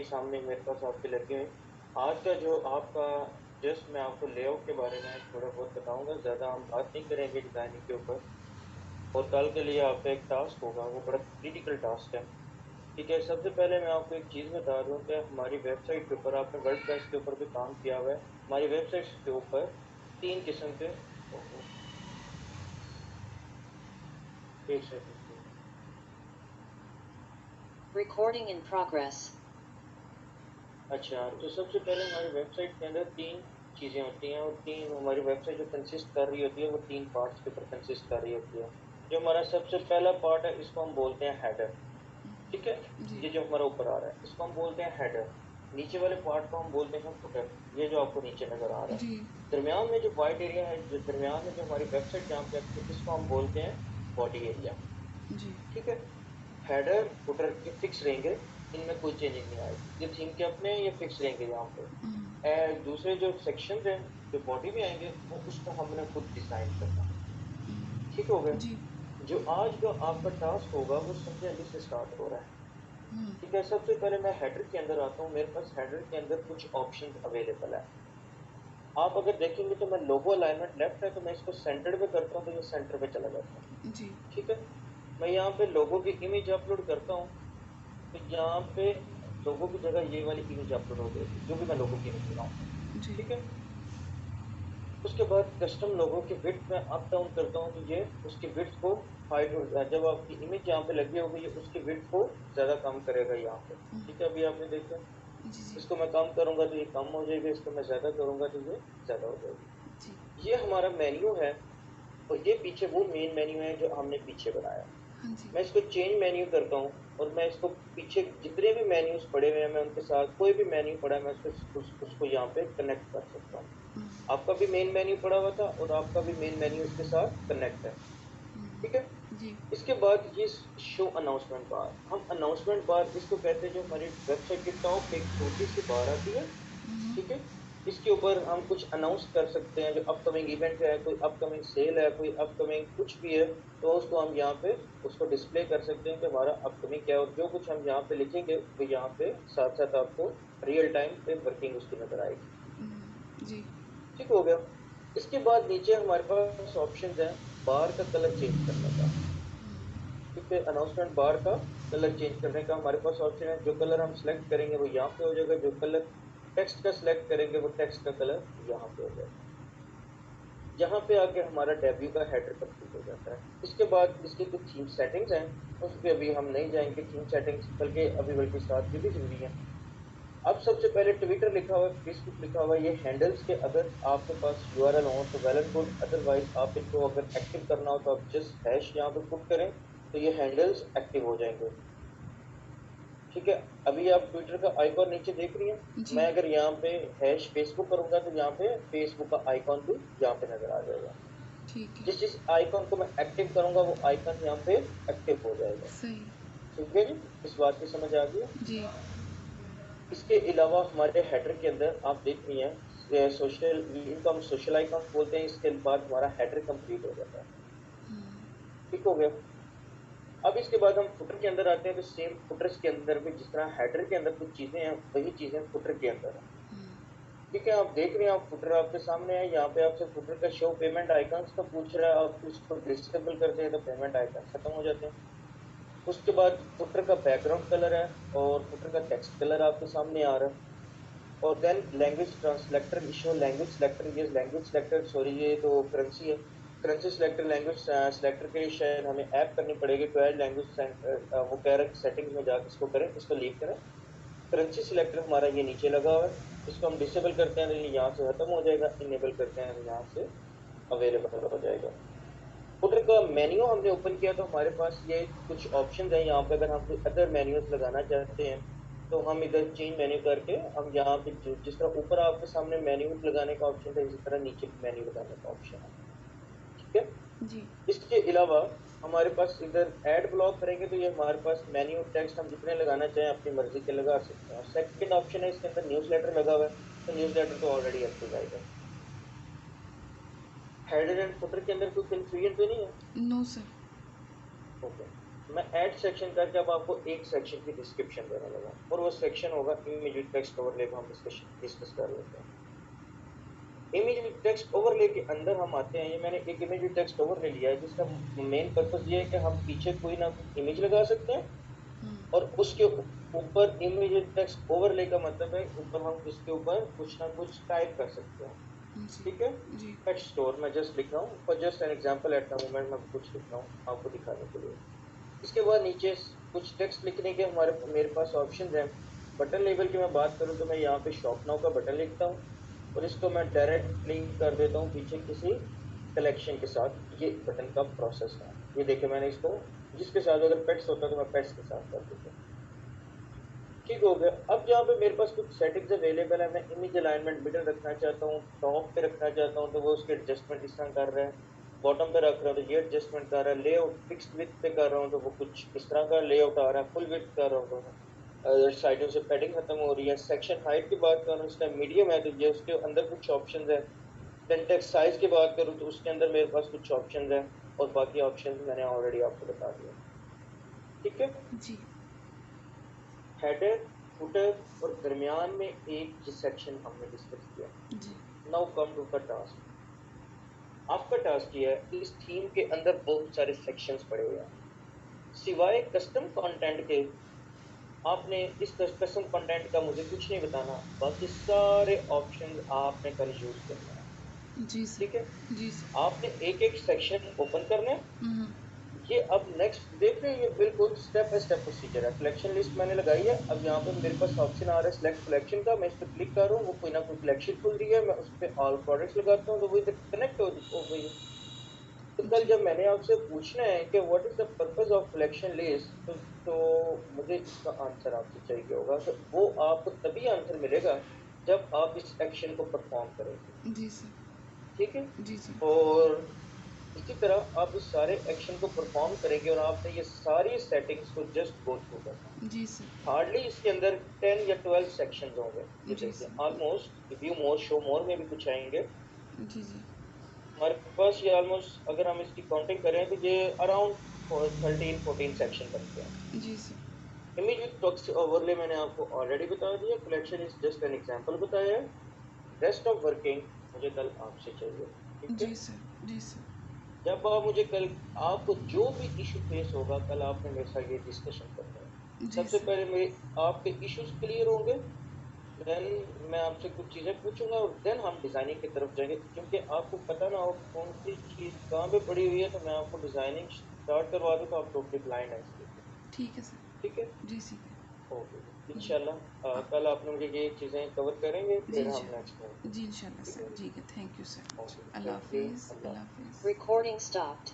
ही सामने मेरे पास आपके लगे हैं। आज का जो आपका जस्ट मैं आपको लेआउट के बारे में थोड़ा बहुत बताऊंगा, ज़्यादा हम बात नहीं करेंगे डिज़ाइनिंग के ऊपर। और कल के लिए आपका एक टास्क होगा, वो बड़ा क्रिटिकल टास्क है। ठीक है, सबसे पहले मैं आपको एक चीज़ बता दूं कि हमारी वेबसाइट के ऊपर, आपने वर्डप्रेस के ऊपर भी काम किया हुआ है। हमारी वेबसाइट के ऊपर तीन किस्म के, एक सेकंड, Recording in progress. अच्छा, तो सबसे पहले हमारी वेबसाइट के अंदर तीन चीज़ें होती हैं, और तीन हमारी वेबसाइट जो कंसिस्ट कर रही होती है वो तीन पार्ट्स के ऊपर कंसिस्ट कर रही होती है। जो हमारा सबसे पहला पार्ट है इसको हम बोलते हैं हेडर। ठीक है, जी ये जो हमारा ऊपर आ रहा है इसको हम बोलते हैं हेडर। नीचे वाले पार्ट को हम बोलते हैं फुटर, ये जो आपको नीचे नजर आ रहा है। जी दरमियान में जो वाइट एरिया है, जो दरमियान में जो हमारी वेबसाइट जहाँ पे आती है, इसको हम बोलते हैं बॉडी एरिया। जी ठीक है, हेडर फुटर ये फिक्स रहेंगे, इनमें कोई चेंजिंग नहीं आएगी। ये थीम के अपने ये फिक्स रहेंगे यहाँ पे। दूसरे जो सेक्शन हैं जो बॉडी में आएंगे वो उसको हमने खुद डिजाइन करना है। ठीक हो गया। जी जो आज का आपका टास्क होगा वो सबसे अभी से स्टार्ट हो रहा है। ठीक है, सबसे पहले मैं हेडर के अंदर आता हूँ। मेरे पास हेडर के अंदर कुछ ऑप्शंस अवेलेबल है। आप अगर देखेंगे तो मैं लोगो अलाइनमेंट लेफ्ट है, तो मैं इसको सेंटर पे करता हूँ तो ये सेंटर पे चला जाता है। जी ठीक है, मैं यहाँ पे लोगो की इमेज अपलोड करता हूँ, तो यहाँ पे लोगो की जगह ये वाली इमेज अपलोड हो जाएगी, जो भी मैं लोगो की इमेज बनाऊंगा। जी ठीक है, उसके बाद कस्टम लोगों के विड्थ में अप डाउन करता हूँ, तो ये उसकी विड्थ को हाइट, जब आपकी इमेज यहाँ पे लगी होगी ये उसकी विड्थ को ज्यादा कम करेगा यहाँ पे। ठीक है, अभी आपने देखा, जी जी इसको मैं कम करूंगा तो ये कम हो जाएगा, इसको मैं ज्यादा करूंगा तो ये ज्यादा हो जी जाएगी। ये हमारा मेन्यू है, और ये पीछे वो मेन मेन्यू है जो हमने पीछे बनाया। हाँ जी मैं इसको चेंज मेन्यू करता हूँ, और मैं इसको पीछे जितने भी मेन्यूज पड़े हुए हैं मैं उनके साथ, कोई भी मेन्यू पड़ा है मैं उसको यहाँ पे कनेक्ट कर सकता हूँ। आपका भी मेन मेन्यू पड़ा हुआ था और आपका भी मेन मेन्यू इसके साथ कनेक्ट है। ठीक है, जी इसके बाद ये शो अनाउंसमेंट बार, हम अनाउंसमेंट बार इसको कहते हैं, जो हमारी वेबसाइट के टॉप पे एक छोटी सी बार आती है। ठीक है, इसके ऊपर हम कुछ अनाउंस कर सकते हैं, जो अपकमिंग इवेंट है, कोई अपकमिंग सेल है, कोई अपकमिंग कुछ भी है, तो उसको हम यहाँ पे उसको डिस्प्ले कर सकते हैं कि हमारा अपकमिंग क्या है। और जो कुछ हम यहाँ पे लिखेंगे वो यहाँ पे साथ साथ आपको रियल टाइम पे वर्किंग उसकी नजर आएगी। जी ठीक हो गया। इसके बाद नीचे हमारे पास ऑप्शन है बार का कलर चेंज करने का। ठीक है, अनाउंसमेंट बार का कलर चेंज करने का हमारे पास ऑप्शन है। जो कलर हम सिलेक्ट करेंगे वो यहाँ पे हो जाएगा, जो कलर टेक्स्ट का सिलेक्ट करेंगे वो टेक्स्ट का कलर यहाँ पे हो जाएगा। यहाँ पे आके हमारा डेब्यू का हेडर कंप्लीट हो जाता है। इसके बाद इसकी कुछ थीम सेटिंग्स हैं, उस पर अभी हम नहीं जाएंगे थीम सेटिंग्स, बल्कि साथ ये भी जरूरी है। अब सबसे पहले ट्विटर लिखा हुआ है, फेसबुक लिखा हुआ है, ये हैंडल्स के अगर आपके पास यूआरएल हो तो वेल एंड गुड, अदरवाइज आप इनको अगर एक्टिव करना हो तो आप जस्ट हैश यहाँ पे पुट करें तो ये हैंडल्स एक्टिव हो जाएंगे। ठीक है, अभी आप ट्विटर का आइकॉन नीचे देख रही हैं। जी मैं अगर यहाँ पे हैश फेसबुक करूंगा तो यहाँ पे फेसबुक का आइकॉन भी यहाँ पे नजर आ जाएगा। ठीक है जिस जिस आइकॉन को मैं एक्टिव करूंगा वो आइकॉन यहाँ पे एक्टिव हो जाएगा। सही ठीक है जी, इस बात की समझ आ गई। जी इसके अलावा हमारे हेडर के अंदर आप देख रही हैं सोशल, इनको हम सोशल आइकॉन्स बोलते हैं। इसके बाद हमारा हेडर कंप्लीट हो जाता है। ठीक हो गया। अब इसके बाद हम फुटर के अंदर आते हैं, तो सेम फुटर्स के अंदर भी जिस तरह हेडर के अंदर कुछ चीजें हैं वही चीजें फुटर के अंदर है। ठीक है, आप देख रहे हैं, आप फुटर आपके सामने है। यहाँ पे आपसे फुटर का शो पेमेंट आइकन्स का पूछ रहा है, आप इसको डिसेबल करते हैं तो पेमेंट आइकन खत्म हो जाते हैं। उसके बाद फुटर का बैकग्राउंड कलर है और फुटर का टेक्स्ट कलर आपके सामने आ रहा है। और then language translator issue, language selector, ये लैंग्वेज सेलेक्टर, सॉरी ये तो करेंसी है। करेंसी सेलेक्टर, लैंग्वेज सेलेक्टर के शायद हमें ऐप करनी पड़ेगी, तो ऐड लैंग्वेज वो कह रहा है सेटिंग्स में जाकर इसको करें, इसको लीव करें। करेंसी सिलेक्टर हमारा ये नीचे लगा हुआ है, इसको हम डिसेबल करते हैं तो ये यहाँ से खत्म हो जाएगा, इनेबल करते हैं तो यहाँ से अवेलेबल हो जाएगा। फुटर का मेन्यू हमने ओपन किया तो हमारे पास ये कुछ ऑप्शन है। यहाँ पे अगर हम कोई अदर मेन्यूज लगाना चाहते हैं तो हम इधर चेंज मेन्यू करके हम यहाँ पे जिस तरह ऊपर आपके सामने मेन्यू लगाने का ऑप्शन था, इसी तरह नीचे भी मेन्यू लगाने का ऑप्शन है। ठीक है, जी इसके अलावा हमारे पास इधर ऐड ब्लॉक करेंगे तो ये हमारे पास मेन्यू टेक्स्ट हम जितने लगाना चाहें अपनी मर्जी के लगा सकते हैं। और सेकंड ऑप्शन है इसके अंदर न्यूज़लेटर लगा हुआ है, तो न्यूज़लेटर तो ऑलरेडी एक्टिव है इधर। हेडर एंड फुटर के अंदर कोई कंफ्यूजन तो नहीं है? नो सर ओके, मैं ऐड सेक्शन करके अब आपको एक सेक्शन की डिस्क्रिप्शन देने लगा और वो सेक्शन होगा इमेज टेक्स्ट ओवरले को हम डिस्कस कर लेते हैं। इमेज टेक्स्ट ओवरले के अंदर हम आते हैं। ये मैंने एक इमेज टेक्स्ट ओवरले लिया है जिसका मेन पर्पस ये है कि हम पीछे कोई ना कोई इमेज लगा सकते हैं और उसके ऊपर इमेज टेक्स्ट ओवरले का मतलब है ऊपर हम उसके ऊपर कुछ ना कुछ टाइप कर सकते हैं। ठीक है, जी पेट स्टोर मैं जस्ट लिख रहा हूँ, for just an example at the moment मैं कुछ लिख रहा हूँ आपको दिखाने के लिए। इसके बाद नीचे कुछ टेक्स्ट लिखने के मेरे पास ऑप्शन हैं। बटन लेवल की मैं बात करूँ तो मैं यहाँ पे शॉप नाउ का बटन लिखता हूँ और इसको मैं डायरेक्ट लिंक कर देता हूँ पीछे किसी कलेक्शन के साथ। ये बटन का प्रोसेस है। ये देखिए मैंने इसको जिसके साथ अगर पेट्स होता तो मैं पेट्स के साथ कर देता हूँ। ठीक हो गया। अब जहाँ पे मेरे पास कुछ सेटिंग्स अवेलेबल है, मैं इमेज अलाइनमेंट मिडिल रखना चाहता हूँ, टॉप पे रखना चाहता हूँ तो वो उसके एडजस्टमेंट इस तरह कर रहा है, बॉटम पे रख रहा हूँ तो ये एडजस्टमेंट कर रहा है, लेआउट फिक्स्ड विड्थ पे कर रहा हूँ तो वो कुछ इस तरह का लेआउट आ रहा है, फुल विड्थ कर रहा हूँ तो साइडों से पैडिंग खत्म हो रही है। सेक्शन हाइट की बात करूँ इसका मीडियम है तो ये उसके अंदर कुछ ऑप्शन है। देन टेक्स्ट साइज की बात करूँ तो उसके अंदर मेरे पास कुछ ऑप्शन है और बाकी ऑप्शन मैंने ऑलरेडी आपको बता दिया। ठीक है, जी हेडर फुटर और दरमियान में एक ये सेक्शन हमने डिस्कस किया। जी now come to the task. आपका टास्क ये है इस थीम के अंदर बहुत सारे सेक्शंस पड़े हुए हैं। सिवाय कस्टम कंटेंट के आपने इस कस्टम कंटेंट का मुझे कुछ नहीं बताना, बाकी सारे ऑप्शंस आपने कल यूज करना है। जी सर ठीक है, जी सर आपने एक एक सेक्शन ओपन करना है। हम्म, ये अब नेक्स्ट देख रहे हैं, ये बिल्कुल स्टेप बाय स्टेप प्रोसीजर है। कलेक्शन लिस्ट मैंने लगाई है। अब यहाँ पे मेरे पास ऑप्शन आ रहा है सिलेक्ट कलेक्शन का, मैं इस पर क्लिक कर रहा हूँ, वो कोई ना कोई कलेक्शन खुल रही है, मैं उस पर ऑल प्रोडक्ट्स लगाता हूँ तो वो इधर कनेक्ट हो गई। तो कल जी जब मैंने आपसे पूछना है कि what is the purpose of collection list तो मुझे इसका आंसर आपसे चाहिए होगा। तो वो आपको तभी आंसर मिलेगा जब आप इस एक्शन को परफॉर्म करेंगे। जी सर ठीक है, जी सर और इसी तरह आप इस सारे एक्शन को परफॉर्म करेंगे और आपने ये सारी सेटिंग्स को जस्ट गो थ्रू करना है। जी सर हार्डली इसके अंदर 10 या 12 सेक्शंस होंगे। ये जी देखिए सर ऑलमोस्ट व्यू मोर शो मोर में भी कुछ आएंगे जी जी हमारे पास। ये ऑलमोस्ट अगर हम इसकी काउंटिंग करें तो ये अराउंड 13-14 सेक्शन बनते हैं। जी sir image with text overlay मैंने आपको ऑलरेडी बता दिया, collection is just an example बताया है। रेस्ट ऑफ वर्किंग मुझे कल आपसे चाहिए। ठीक है, जी सर जी सर जब आप मुझे कल आपको जो भी इशू फेस होगा कल आपने मेरे साथ ये डिस्कशन करना है। जी सबसे सर पहले मेरे आपके इश्यूज क्लियर होंगे, देन मैं आपसे कुछ चीजें पूछूंगा और देन हम डिजाइनिंग की तरफ जाएंगे। क्योंकि आपको पता ना हो कौन सी चीज कहाँ पे पड़ी हुई है तो मैं आपको डिजाइनिंग स्टार्ट करवा दूं तो आप टोटली ब्लाइंड है इसके ऊपर। ठीक है सर ठीक है, जी ठीक है ओके, जी इंशाल्लाह हाँ कल आपने मुझे ये चीजें कवर करेंगे जी फिर हम नेक्स्ट इंशाल्लाह मूव जी करेंगे। इंशाल्लाह ठीक सर है, ठीक है thank you sir okay, Allah thank you, हाफिज़ अल्लाह। अल्लाह हाफिज़ Recording stopped.